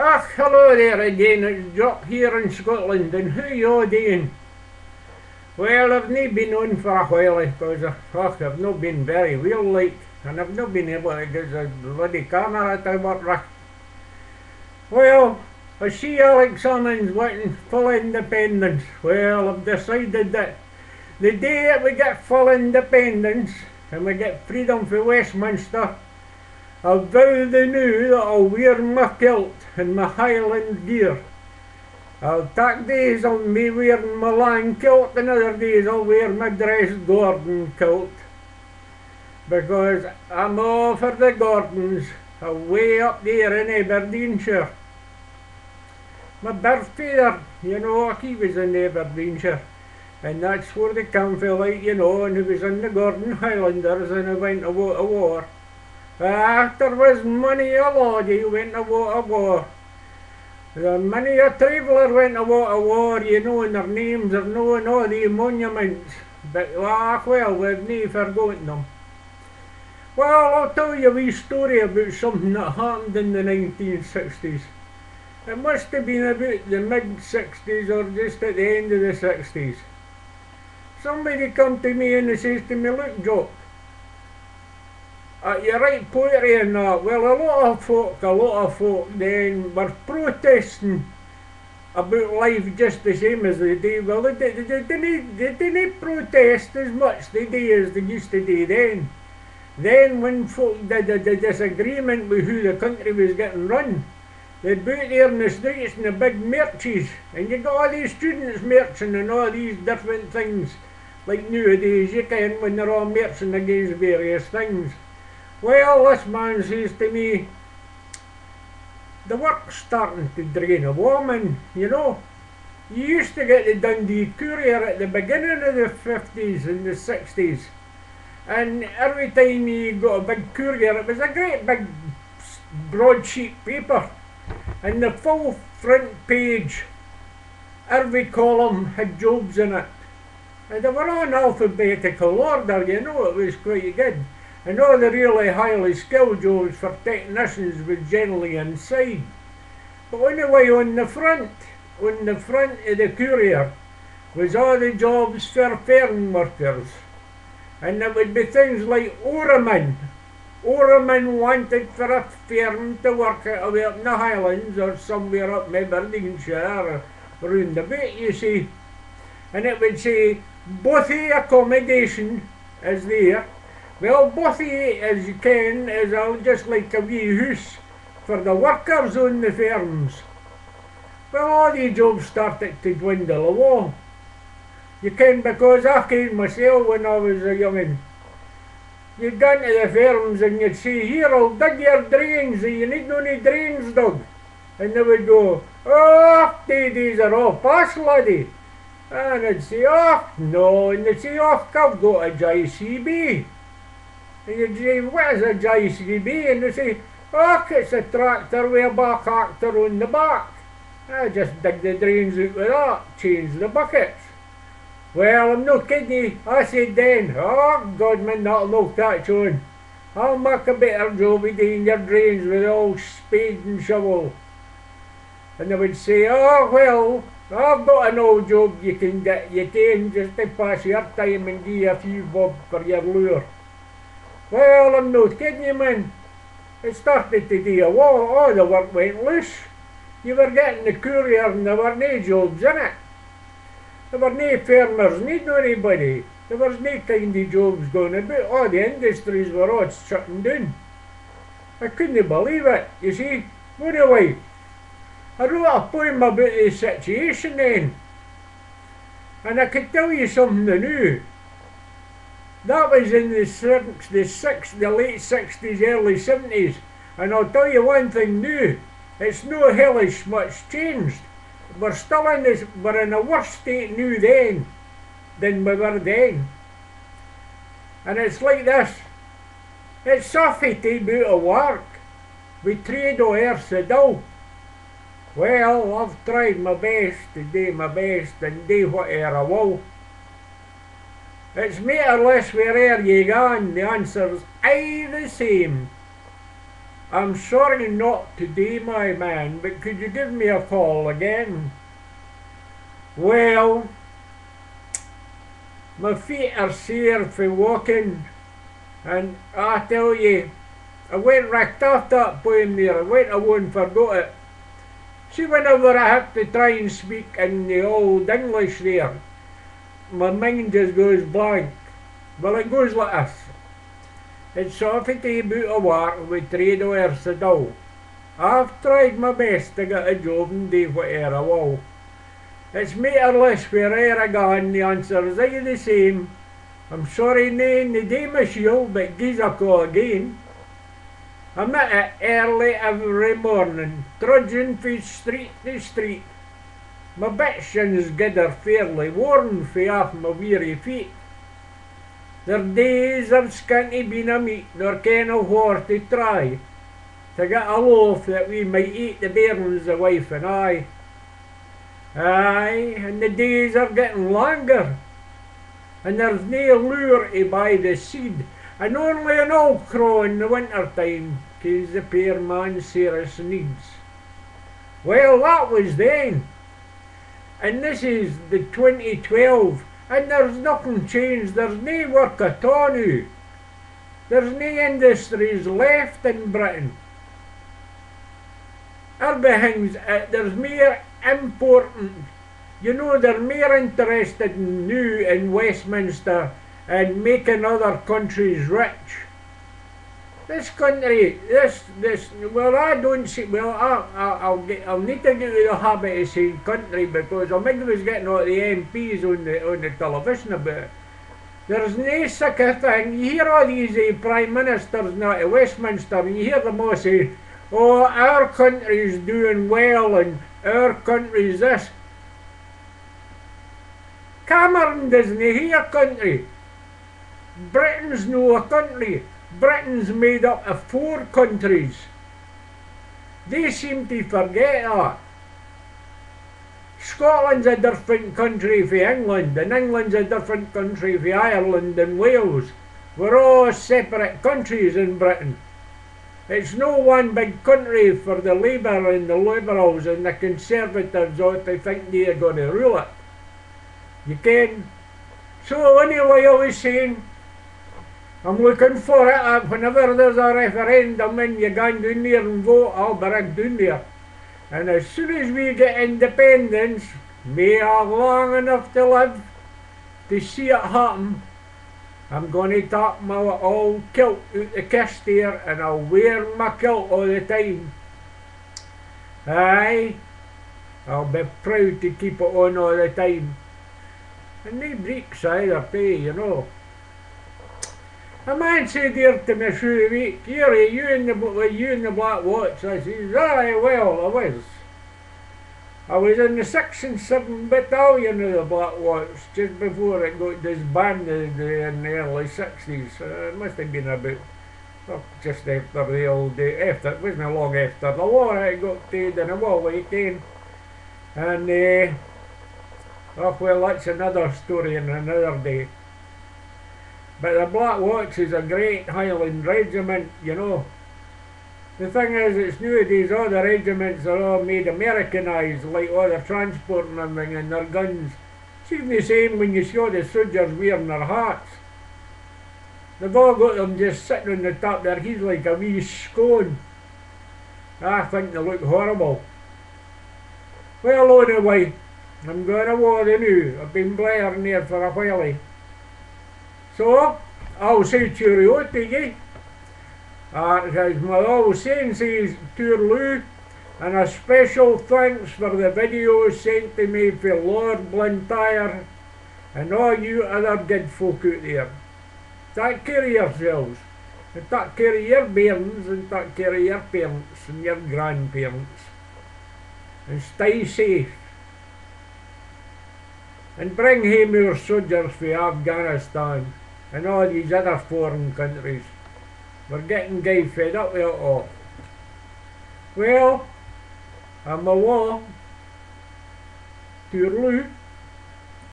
Hello there again, it's Jock here in Scotland, and who you doing? Well, I've not been on for a while because I've not been very well like, and I've not been able to get the bloody camera to work right. Well, I see Alex Salmon's wanting full independence. Well, I've decided that the day that we get full independence and we get freedom for Westminster, I'll vow the new that I'll wear my kilt and my Highland gear. I'll take days I'll be wearing my lang kilt, and other days I'll wear my dress Gordon kilt. Because I'm all for the Gordons, way up there in Aberdeenshire. My birthfather, he was in Aberdeenshire. And that's where they come from, and he was in the Gordon Highlanders and he went to war. There was many a laddie who went to war. Many a traveller went to war, and their names are known all the monuments. But, well, we've not forgotten them. Well, I'll tell you a wee story about something that happened in the 1960s. It must have been about the mid-60s or just at the end of the 60s. Somebody come to me and they says to me, "Look, Jock, you write poetry and that." Well, a lot of folk then were protesting about life just the same as they do. Well, they didn't protest as much today as they used to do then. Then when folk did a disagreement with who the country was getting run, they'd be out there in the streets in the big marches, and you got all these students marching and all these different things, like nowadays you can when they're all marching against various things. Well, this man says to me, the work's starting to drain a woman, You used to get the Dundee Courier at the beginning of the 50s and the 60s, and every time you got a big courier, it was a great big broadsheet paper, and the full front page, every column had jobs in it. And they were on alphabetical order, it was quite good. And all the really highly skilled jobs for technicians was generally inside. But anyway, on the front of the courier was all the jobs for farm workers. And it would be things like Oreman. Oreman wanted for a firm to work out up in the Highlands or somewhere up in Aberdeenshire or round about, you see. And it would say, Bothy accommodation is there. Well, Bothy, as you can, is just like a wee house for the workers on the firms. Well, all the jobs started to dwindle away. You can, because I came myself when I was a young'un. You'd go into the firms and you'd say, "Here, I'll dig your drains, you need no any drains dug." And they would go, "Oh, these are all past, laddie." And I'd say, "Oh, no," and they'd say, "Oh, I've got a JCB." And you'd say, "What is a JCB?" And they'd say, "Oh, it's a tractor with a back actor on the back. I just dig the drains out with that, change the buckets." Well, I'm no kidding you. I said then, "Oh, God, man, that'll no catch on. I'll make a better job of doing your drains with all spade and shovel." And they would say, "Oh, well, I've got an old job you can get, just to pass your time and give you a few bob for your lure." Well, I'm not kidding you, man. It started to do a wall, all the work went loose. You were getting the courier and there were no jobs in it. There were no farmers, no anybody. There was no kind of jobs going about. All the industries were all shutting down. I couldn't believe it, you see. Anyway, I wrote a poem about the situation then. And I could tell you something new. That was in the late 60s, early 70s. And I'll tell you one thing new. It's no hellish much changed. We're still we're in a worse state now then than we were then. And it's like this. It's suffy to be out of work. We trade o' earth a dull. Well, I've tried my best to do my best and do whatever I will. It's more or less where'er ye gan, the answer's aye the same. I'm sorry not today, my man, but could you give me a call again? Well, my feet are sore for walking, and I tell you, I went right off that poem there. I went away and forgot it. See, whenever I have to try and speak in the old English there, my mind just goes blank. Well, it goes like this. It's soft to about a work with $3 a day. I've tried my best to get a job and do whatever I will. It's more or less wherever I go, and the answer is all the same. I'm sorry, name the day my shield, but gives a call again. I'm at it early every morning, trudging from street to street. My bitchins are fairly worn for off my weary feet. Their days have scanty been a meat, nor ken of what to try, to get a loaf that we might eat the bairns, the wife and I. Aye, and the days are getting longer, and there's nae lure to buy the seed, and only an old crow in the winter time keeps the poor man's serious needs. Well, that was then, and this is the 2012, and there's nothing changed. There's nae work at all now. There's nae industries left in Britain. Everything's, there's more important. You know, they're more interested now in Westminster and making other countries rich. This country, well, I don't see, well, I'll need to get out of the habit of saying country, because I think I was getting all the MPs on the television about it. There's no such a thing. You hear all these prime ministers now at Westminster, and you hear them all say, oh, our country's doing well, and our country's this. Cameron doesn't hear country. Britain's no a country. Britain's made up of 4 countries. They seem to forget that. Scotland's a different country from England, and England's a different country from Ireland and Wales. We're all separate countries in Britain. It's no one big country for the Labour and the Liberals and the Conservatives ought to think they're going to rule it. You can. So anyway, I was saying, I'm looking for it. Whenever there's a referendum and you go down there and vote, I'll be right down there. And as soon as we get independence, may I have long enough to live to see it happen, I'm going to take my old kilt out the kist here, and I'll wear my kilt all the time. Aye, I'll be proud to keep it on all the time. And they breaks either pay, you know. A man said here to me through the week, here, you in the Black Watch? I says, aye, well, I was in the 6th and 7th Battalion of the Black Watch just before it got disbanded in the early 60s. It must have been about, just after the old, after, it wasn't long after the war, it got paid in a war weekend. And, oh well, that's another story in another day. But the Black Watch is a great Highland regiment, you know. The thing is, it's nowadays all the regiments are all made Americanised, like all the transport and everything, and their guns. It's even the same when you saw the soldiers wearing their hats. They've all got them just sitting on the top of their heads like a wee scone. I think they look horrible. Well, anyway, I'm going to war now. I've been blaring there for a while. So, I'll say cheerio to you. As my old saying says, toorloo, and a special thanks for the videos sent to me for Lord Blantyre and all you other good folk out there. Take care of yourselves, and take care of your bairns, and take care of your parents and your grandparents, and stay safe. And bring home your soldiers from Afghanistan and all these other foreign countries. We're getting gay fed up with it all. Well, I'm a war. Toorloo.